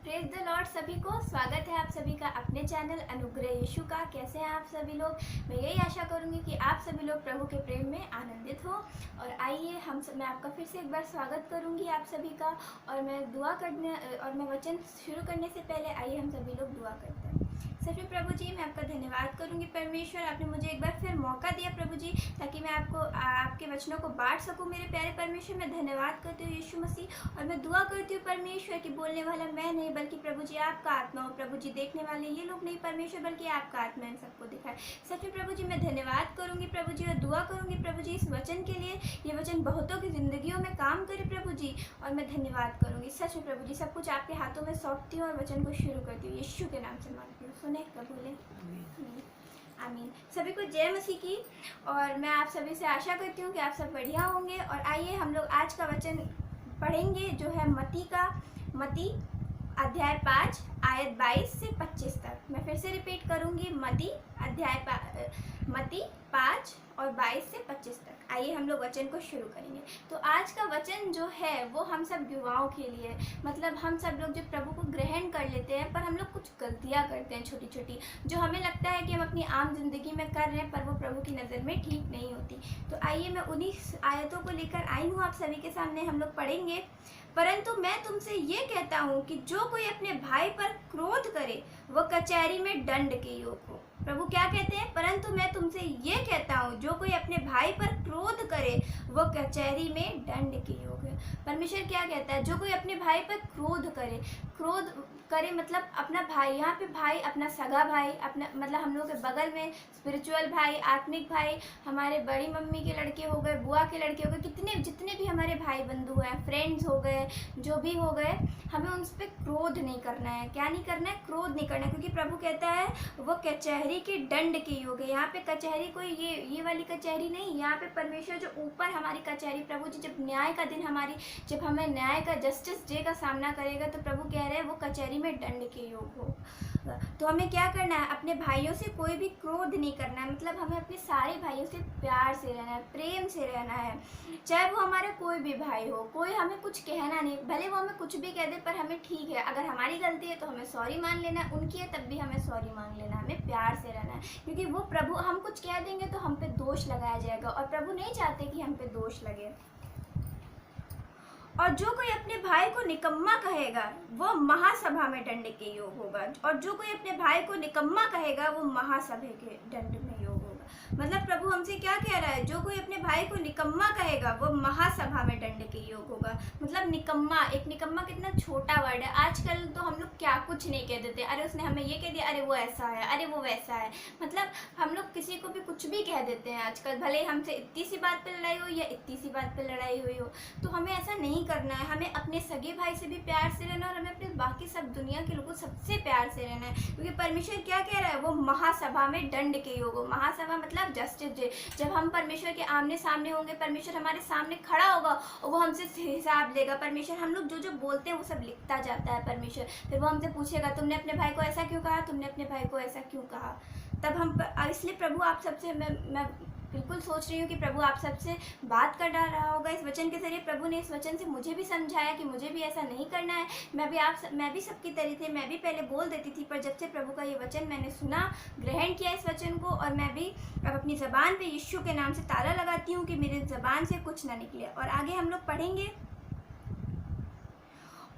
Praise the Lord. सभी को स्वागत है आप सभी का अपने चैनल अनुग्रह यीशु का। कैसे हैं आप सभी लोग? मैं यही आशा करूंगी कि आप सभी लोग प्रभु के प्रेम में आनंदित हो। और आइए मैं आपका फिर से एक बार स्वागत करूंगी आप सभी का। और मैं वचन शुरू करने से पहले आइए हम सभी लोग दुआ करते हैं। सच में प्रभु जी, मैं आपका धन्यवाद करूंगी परमेश्वर, आपने मुझे एक बार फिर मौका दिया प्रभु जी, ताकि मैं आपके वचनों को बांट सकूं। मेरे प्यारे परमेश्वर, मैं धन्यवाद करती हूँ यीशु मसीह, और मैं दुआ करती हूँ परमेश्वर कि बोलने वाला मैं नहीं बल्कि प्रभु जी आपका आत्मा हो। प्रभु जी, देखने वाले ये लोग नहीं परमेश्वर, बल्कि आपका आत्मा इन सबको दिखाए। सच में प्रभु जी, मैं धन्यवाद करूंगी प्रभु जी, और दुआ करूंगी प्रभु जी इस वचन के लिए। ये वचन बहुतों की जिंदगियों में काम करे प्रभु जी, और मैं धन्यवाद करूंगी। सच में प्रभु जी, सब कुछ आपके हाथों में सौंपती हूँ और वचन को शुरू करती हूँ। यीशु के नाम से मांगती हूँ, सुने बोले आमीन। सभी को जय मसीह की। और मैं आप सभी से आशा करती हूँ कि आप सब बढ़िया होंगे। और आइए हम लोग आज का वचन पढ़ेंगे, जो है मत्ती अध्याय 5 आयत 22 से 25 तक। मैं फिर से रिपीट करूंगी, मत्ती 5 और 22 से 25 तक। आइए हम लोग वचन को शुरू करेंगे। तो आज का वचन जो है वो हम सब युवाओं के लिए, मतलब हम सब लोग जो प्रभु को ग्रहण कर लेते हैं, पर हम लोग कुछ गलतियां करते हैं छोटी छोटी, जो हमें लगता है कि हम अपनी आम जिंदगी में कर रहे हैं, पर वो प्रभु की नज़र में ठीक नहीं होती। तो आइए मैं उन्हीं आयतों को लेकर आई हूँ आप सभी के सामने। हम लोग पढ़ेंगे, परंतु मैं तुमसे ये कहता हूँ कि जो कोई अपने भाई पर क्रोध करे वह कचहरी में दंड के योग हो। प्रभु क्या कहते हैं? परंतु मैं तुमसे ये कहता हूँ, जो कोई अपने भाई पर क्रोध करे वह कचहरी में दंड के योग है। परमेश्वर क्या कहता है? जो कोई अपने भाई पर क्रोध करे मतलब अपना भाई, यहाँ पे भाई अपना सगा भाई, अपना मतलब हम लोग के बगल में स्पिरिचुअल भाई, आत्मिक भाई, हमारे बड़ी मम्मी के लड़के हो गए, बुआ के लड़के हो गए, जितने भी हमारे भाई बंधु हैं, फ्रेंड्स हो गए, जो भी हो गए, हमें उन पर क्रोध नहीं करना है। क्या नहीं करना है? क्रोध नहीं करना है, क्योंकि प्रभु कहता है वो कचहरी के दंड के योग है। यहाँ पे कचहरी कोई ये वाली कचहरी नहीं, यहाँ पे परमेश्वर जो ऊपर हमारी कचहरी, प्रभु जी जब न्याय का दिन जब हमें न्याय का जस्टिस डे का सामना करेगा, तो प्रभु कह रहे हैं वो कचहरी में दंड के योग हो। तो हमें क्या करना है? अपने भाइयों से कोई भी क्रोध नहीं करना है, मतलब हमें अपने सारे भाइयों से प्यार से रहना है, प्रेम से रहना है। चाहे वो हमारा कोई भी भाई हो, कोई हमें कुछ कहना नहीं, भले वो हमें कुछ भी कह दे, पर हमें ठीक है, अगर हमारी गलती है तो हमें सॉरी मान लेना है, उनकी है तब भी हमें सॉरी मान लेना है, हमें प्यार से रहना है। क्योंकि वो प्रभु, हम कुछ कह देंगे तो हम पे दोष लगाया जाएगा, और प्रभु नहीं चाहते कि हम पे दोष लगे। और जो कोई अपने भाई को निकम्मा कहेगा वो महासभा में दंड के योग होगा, और जो कोई अपने भाई को निकम्मा कहेगा वो महासभा के दंड में योग होगा। मतलब प्रभु हमसे क्या कह रहा है? जो कोई अपने भाई को निकम्मा कहेगा वो महासभा में दंड के योग होगा। मतलब निकम्मा कितना छोटा वर्ड है। आजकल तो हम लोग क्या कुछ नहीं कह देते, अरे उसने हमें ये कह दिया, अरे वो ऐसा है, अरे वो वैसा है। मतलब हम लोग किसी को भी कुछ भी कह देते हैं आजकल, भले हमसे इतनी सी बात पे लड़ाई हो या इतनी सी बात पे लड़ाई हुई हो। तो हमें ऐसा नहीं करना है, हमें अपने सगे भाई से भी प्यार से रहना, और हमें अपने बाकी सब दुनिया के लोगों सबसे प्यार से रहना है। क्योंकि परमेश्वर क्या कह रहा है? वो महासभा में दंड के योग हो। महासभा मतलब जस्टिस डे, जब हम परमेश्वर के आमने सामने होंगे, परमेश्वर हमारे सामने खड़ा होगा और वो हमसे हिसाब लेगा। परमेश्वर, हम लोग जो जो बोलते हैं वो सब लिखता जाता है परमेश्वर। फिर वो हमसे पूछेगा, तुमने अपने भाई को ऐसा क्यों कहा, तुमने अपने भाई को ऐसा क्यों कहा। तब हम, इसलिए प्रभु आप सबसे, मैं बिल्कुल सोच रही हूँ कि प्रभु आप सबसे बात कर रहा होगा इस वचन के जरिए। प्रभु ने इस वचन से मुझे भी समझाया कि मुझे भी ऐसा नहीं करना है। मैं भी सबकी तरह थी, मैं भी पहले बोल देती थी, पर जब से प्रभु का ये वचन मैंने सुना, ग्रहण किया इस वचन को, और मैं भी अब अपनी ज़बान पे यीशु के नाम से ताला लगाती हूँ कि मेरी ज़बान से कुछ ना निकले। और आगे हम लोग पढ़ेंगे,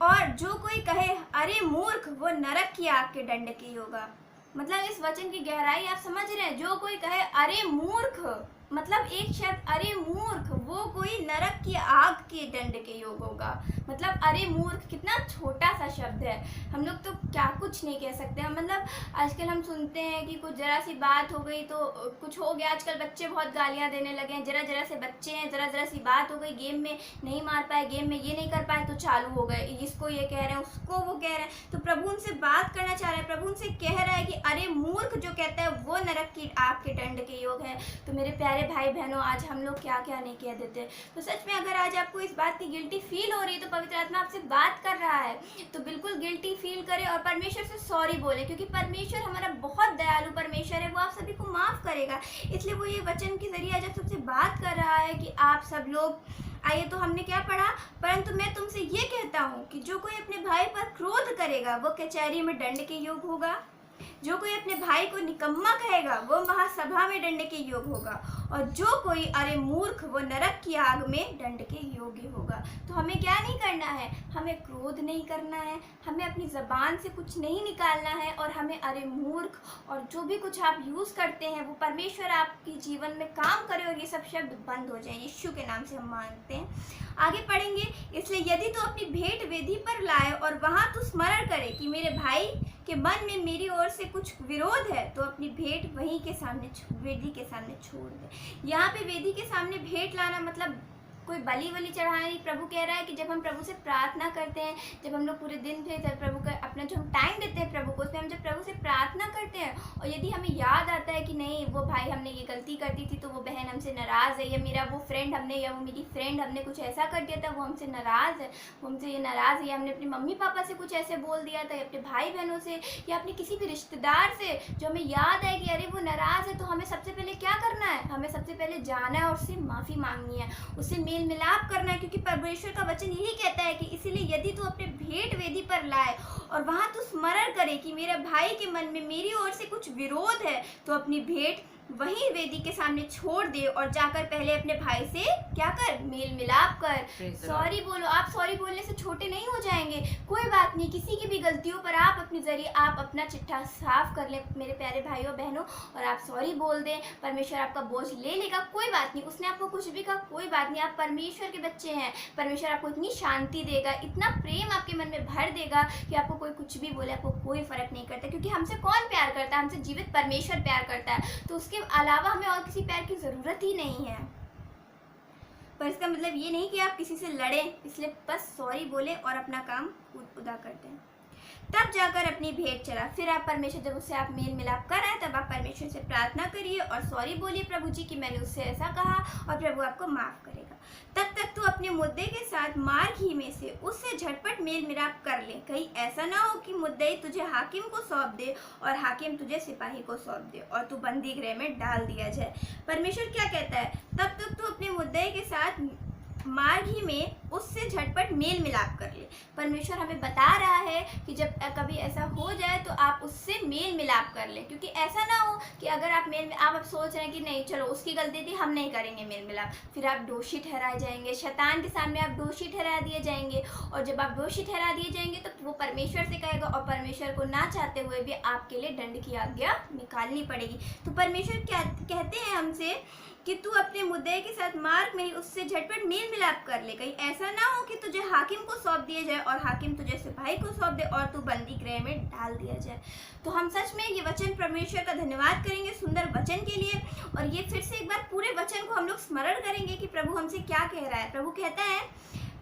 और जो कोई कहे अरे मूर्ख, वो नरक की आग के दंड के होगा। मतलब इस वचन की गहराई आप समझ रहे हैं? जो कोई कहे अरे मूर्ख, मतलब एक शब्द अरे मूर्ख, वो कोई नरक की आग के दंड के योग होगा। मतलब अरे मूर्ख कितना छोटा सा शब्द है, हम लोग तो क्या कुछ नहीं कह सकते हैं। मतलब आजकल हम सुनते हैं कि कुछ जरा सी बात हो गई तो कुछ हो गया। आजकल बच्चे बहुत गालियां देने लगे हैं, जरा से बच्चे हैं, जरा सी बात हो गई, गेम में नहीं मार पाए, गेम में ये नहीं कर पाए तो चालू हो गए, इसको ये कह रहे हैं, उसको वो कह रहे हैं। तो प्रभु उनसे बात करना चाह रहे हैं, प्रभु उनसे कह रहा है कि अरे मूर्ख जो कहता है वो नरक की आग के दंड के योग है। तो मेरे प्यारे भाई बहनों, आज हम लोग क्या क्या नहीं कह देते। तो सच में अगर आज आपको इस बात की गिल्टी फील हो रही है, तो पवित्र आत्मा आपसे बात कर रहा है, तो बिल्कुल गिल्टी फील करें और परमेश्वर से सॉरी बोले, क्योंकि परमेश्वर हमारा बहुत दयालु परमेश्वर है, वो आप सभी को माफ करेगा। इसलिए वो ये वचन के जरिए आज आप सबसे बात कर रहा है कि आप सब लोग, आइए तो हमने क्या पढ़ा? परंतु मैं तुमसे ये कहता कहता हूँ कि जो कोई अपने भाई पर क्रोध करेगा वो कचहरी में दंड के योग्य होगा। जो कोई अपने भाई को निकम्मा कहेगा वो महासभा में दंड के योग्य होगा। और जो कोई अरे मूर्ख वो नरक की आग में दंड के योग्य होगा। तो हमें क्या नहीं करना है, हमें क्रोध नहीं करना है, हमें अपनी ज़बान से कुछ नहीं निकालना है, और हमें अरे मूर्ख और जो भी कुछ आप यूज़ करते हैं वो परमेश्वर आपके जीवन में काम करे और ये सब शब्द बंद हो जाए। यीशु के नाम से हम मांगते हैं। आगे पढ़ेंगे। इसलिए यदि तू अपनी भेंट वेदी पर लाए और वहाँ तू स्मरण करे कि मेरे भाई के मन में मेरी ओर से कुछ विरोध है, तो अपनी भेंट वहीं के सामने वेदी के सामने छोड़ दे। यहाँ पे वेदी के सामने भेंट लाना मतलब कोई बलि वली चढ़ाना नहीं। प्रभु कह रहा है कि जब हम प्रभु से प्रार्थना करते हैं, जब हम लोग पूरे दिन से जब प्रभु का अपना जो हम टाइम देते हैं प्रभु को, उसमें हम जब प्रभु से प्रार्थना करते हैं और यदि हमें याद आता है कि नहीं वो भाई हमने ये गलती कर दी थी, तो वो बहन हमसे नाराज़ है, या मेरा वो फ्रेंड हमने या वो मेरी फ्रेंड हमने कुछ ऐसा कर दिया था, वो हमसे नाराज़ है, वो हमसे ये नाराज़ है, या हमने अपने मम्मी पापा से कुछ ऐसे बोल दिया था, या अपने भाई बहनों से, या अपने किसी भी रिश्तेदार से जो हमें याद है कि अरे वो नाराज़ है, तो हमें सबसे पहले क्या करना है, हमें सबसे पहले जाना है और उससे माफ़ी मांगनी है, उससे मेल मिलाप करना है। क्योंकि परमेश्वर का वचन यही कहता है कि इसीलिए यदि तू अपने भेंट वेदी पर लाए और वहां तू स्मरण करे कि मेरे भाई के मन में मेरी ओर से कुछ विरोध है, तो अपनी भेंट वही वेदी के सामने छोड़ दे और जाकर पहले अपने भाई से क्या कर, मेल मिलाप कर, सॉरी बोलो। आप सॉरी बोलने से छोटे नहीं हो जाएंगे, कोई बात नहीं। किसी की भी गलतियों पर आप अपने जरिए आप अपना चिट्ठा साफ कर लें मेरे प्यारे भाइयों बहनों, और आप सॉरी बोल दें। परमेश्वर आपका बोझ ले लेगा, कोई बात नहीं। उसने आपको कुछ भी कहा, कोई बात नहीं। आप परमेश्वर के बच्चे हैं, परमेश्वर आपको इतनी शांति देगा, इतना प्रेम आपके मन में भर देगा कि आपको कोई कुछ भी बोले आपको कोई फर्क नहीं करता। क्योंकि हमसे कौन प्यार करता है, हमसे जीवित परमेश्वर प्यार करता है, तो उसके अलावा हमें और किसी प्यार की ज़रूरत ही नहीं है। पर इसका मतलब ये नहीं कि आप किसी से लड़ें, इसलिए बस सॉरी बोले और अपना काम उदा करते हैं। तब जाकर अपनी भेंट चढ़ा। फिर आप परमेश्वर, जब उससे आप मेल मिलाप कर आए, तब आप परमेश्वर से प्रार्थना करिए और सॉरी बोलिए प्रभु जी कि मैंने उससे ऐसा कहा, और प्रभु आपको माफ़ करेगा। तब तक तू अपने मुद्दे के साथ मार्ग ही में से उससे झटपट मेल मिलाप कर ले। कहीं ऐसा ना हो कि मुद्दई तुझे हाकिम को सौंप दे और हाकिम तुझे सिपाही को सौंप दे और तू बंदी गृह में डाल दिया जाए। परमेश्वर क्या कहता है, तब तक तू अपने मुद्दे के साथ मार्ग ही में उससे झटपट मेल मिलाप कर ले। परमेश्वर हमें बता रहा है कि जब कभी ऐसा हो जाए तो आप उससे मेल मिलाप कर ले। क्योंकि ऐसा ना हो कि अगर आप आप सोच रहे हैं कि नहीं चलो उसकी गलती थी, हम नहीं करेंगे मेल मिलाप, फिर आप दोषी ठहराए जाएंगे, शैतान के सामने आप दोषी ठहरा दिए जाएंगे। और जब आप दोषी ठहरा दिए जाएंगे तो वो परमेश्वर से कहेगा, और परमेश्वर को ना चाहते हुए भी आपके लिए दंड की आज्ञा निकालनी पड़ेगी। तो परमेश्वर क्या कहते हैं हमसे कि तू अपने मुद्दे के साथ मार्ग में ही उससे झटपट मेल मिलाप कर ले। कहीं ऐसा ना हो कि तुझे हाकिम को सौंप दिया जाए और हाकिम तुझे सिपाही को सौंप दे और तू बंदी गृह में डाल दिया जाए। तो हम सच में ये वचन परमेश्वर का धन्यवाद करेंगे सुंदर वचन के लिए। और ये फिर से एक बार पूरे वचन को हम लोग स्मरण करेंगे कि प्रभु हमसे क्या कह रहा है। प्रभु कहता है,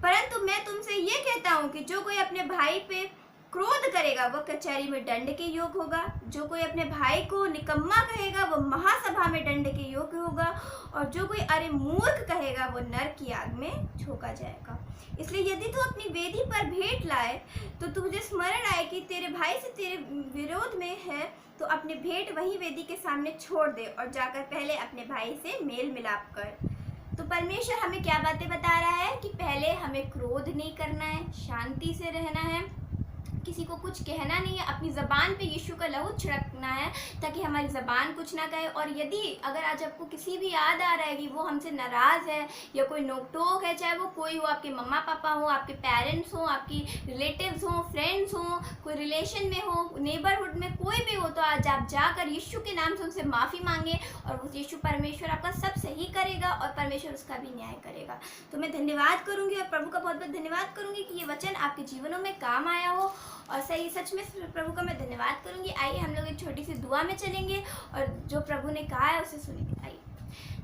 परंतु मैं तुमसे ये कहता हूँ कि जो कोई अपने भाई पे क्रोध करेगा वो कचहरी में दंड के योग्य होगा। जो कोई अपने भाई को निकम्मा कहेगा वो महासभा में दंड के योग्य होगा। और जो कोई अरे मूर्ख कहेगा वो नरक की आग में झोंका जाएगा। इसलिए यदि तू अपनी वेदी पर भेंट लाए तो तुझे स्मरण आए कि तेरे भाई से तेरे विरोध में है, तो अपने भेंट वही वेदी के सामने छोड़ दे और जाकर पहले अपने भाई से मेल मिलाप कर। तो परमेश्वर हमें क्या बातें बता रहा है कि पहले हमें क्रोध नहीं करना है, शांति से रहना है, किसी को कुछ कहना नहीं है, अपनी ज़बान पे यीशु का लहू छिड़कना है ताकि हमारी ज़बान कुछ ना कहे। और यदि अगर आज आपको किसी भी याद आ रहा है कि वो हमसे नाराज़ है या कोई नोक टोक है, चाहे वो कोई हो, आपके मम्मा पापा हो, आपके पेरेंट्स हो, आपकी रिलेटिव्स हो, फ्रेंड्स हो, कोई रिलेशन में हो, नेबरहुड में कोई भी हो, तो आज आप जाकर यीशु के नाम से उनसे माफ़ी मांगे और उस यीशु परमेश्वर आपका सब सही करेगा और परमेश्वर उसका भी न्याय करेगा। तो मैं धन्यवाद करूँगी और प्रभु का बहुत बहुत धन्यवाद करूँगी कि ये वचन आपके जीवनों में काम आया हो। और सही सच में प्रभु का मैं धन्यवाद करूंगी। आइए हम लोग एक छोटी सी दुआ में चलेंगे और जो प्रभु ने कहा है उसे सुनेंगे। आइए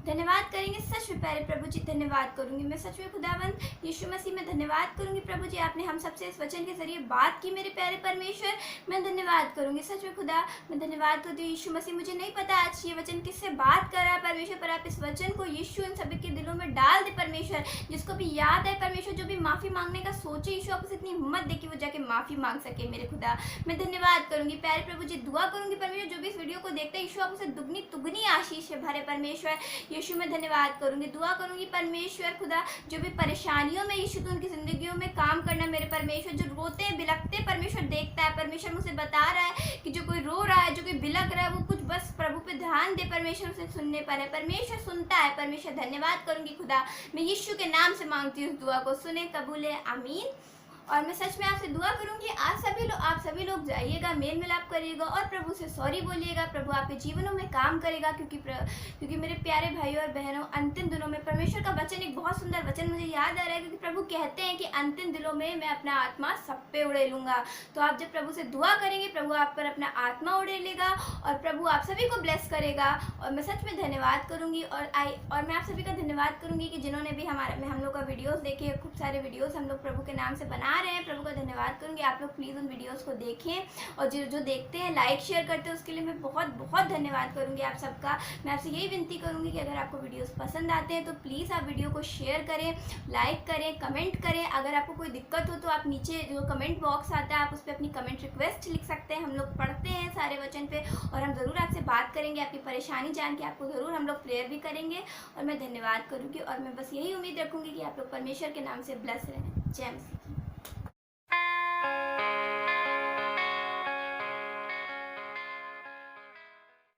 धन्यवाद करेंगे। सच में प्यारे प्रभु जी धन्यवाद करूंगी मैं, सच में खुदावंद यीशु मसीह में धन्यवाद करूंगी। प्रभु जी आपने हम सबसे इस वचन के जरिए बात की मेरे प्यारे परमेश्वर, मैं धन्यवाद करूंगी। सच में खुदा मैं धन्यवाद करती हूँ यीशु मसीह। मुझे नहीं पता आज ये वचन किससे बात कर रहा है परमेश्वर, पर आप इस वचन को यीशु इन सभी के दिलों में डाल दे परमेश्वर। जिसको भी याद है परमेश्वर, जो भी माफ़ी मांगने का सोचे, यीशु आपको इतनी हिम्मत दे कि वो जाके माफ़ी मांग सके मेरे खुदा। मैं धन्यवाद करूंगी प्यारे प्रभु जी। दुआ करूंगी परमेश्वर जो भी इस वीडियो को देखते हैं, यीशु आप उसे दुगनी तुगनी आशीष से भरे परमेश्वर। यीशु में धन्यवाद करूंगी। दुआ करूंगी परमेश्वर खुदा जो भी परेशानियों में यीशु तो उनकी जिंदगियों में काम करना मेरे परमेश्वर जो रोते बिलखते परमेश्वर देखता है। परमेश्वर मुझसे बता रहा है कि जो कोई रो रहा है, जो कोई बिलख रहा है, वो कुछ बस प्रभु पे ध्यान दे, परमेश्वर उसे सुनने पर है। परमेश्वर सुनता है। परमेश्वर धन्यवाद करूंगी खुदा, मैं यीशु के नाम से मांगती हूँ, दुआ को सुने, कबूल है, आमीन। और मैं सच में आपसे दुआ करूंगी आप सभी लोग जाइएगा, मेल मिलाप करिएगा और प्रभु से सॉरी बोलिएगा। प्रभु आपके जीवनों में काम करेगा, क्योंकि मेरे प्यारे भाइयों और बहनों, अंतिम दिनों में परमेश्वर का वचन, एक बहुत सुंदर वचन मुझे याद आ रहा है, क्योंकि प्रभु कहते हैं कि अंतिम दिनों में मैं अपना आत्मा सब पे उड़ेलूंगा। तो आप जब प्रभु से दुआ करेंगे, प्रभु आप पर अपना आत्मा उड़ेलेगा और प्रभु आप सभी को ब्लेस करेगा। और मैं सच में धन्यवाद करूंगी और मैं आप सभी का धन्यवाद करूंगी कि जिन्होंने भी हम लोग का वीडियोस देखे, खूब सारे वीडियोस हम लोग प्रभु के नाम से बना रहे हैं। प्रभु का धन्यवाद करूंगी। आप लोग प्लीज़ उन वीडियोस को देखें और जो देखते हैं, लाइक शेयर करते हैं, उसके लिए मैं बहुत बहुत धन्यवाद करूंगी आप सबका। मैं आपसे यही विनती करूंगी कि अगर आपको वीडियोस पसंद आते हैं तो प्लीज़ आप वीडियो को शेयर करें, लाइक करें, कमेंट करें। अगर आपको कोई दिक्कत हो तो आप नीचे जो कमेंट बॉक्स आता है, आप उस पर अपनी कमेंट रिक्वेस्ट लिख सकते हैं। हम लोग पढ़ते हैं सारे वचन पे और हम ज़रूर आपसे बात करेंगे, आपकी परेशानी जान के आपको ज़रूर हम लोग प्रेयर भी करेंगे। और मैं धन्यवाद करूँगी और मैं बस यही उम्मीद रखूँगी कि आप लोग परमेश्वर के नाम से ब्लेस रहें। जय मसीह।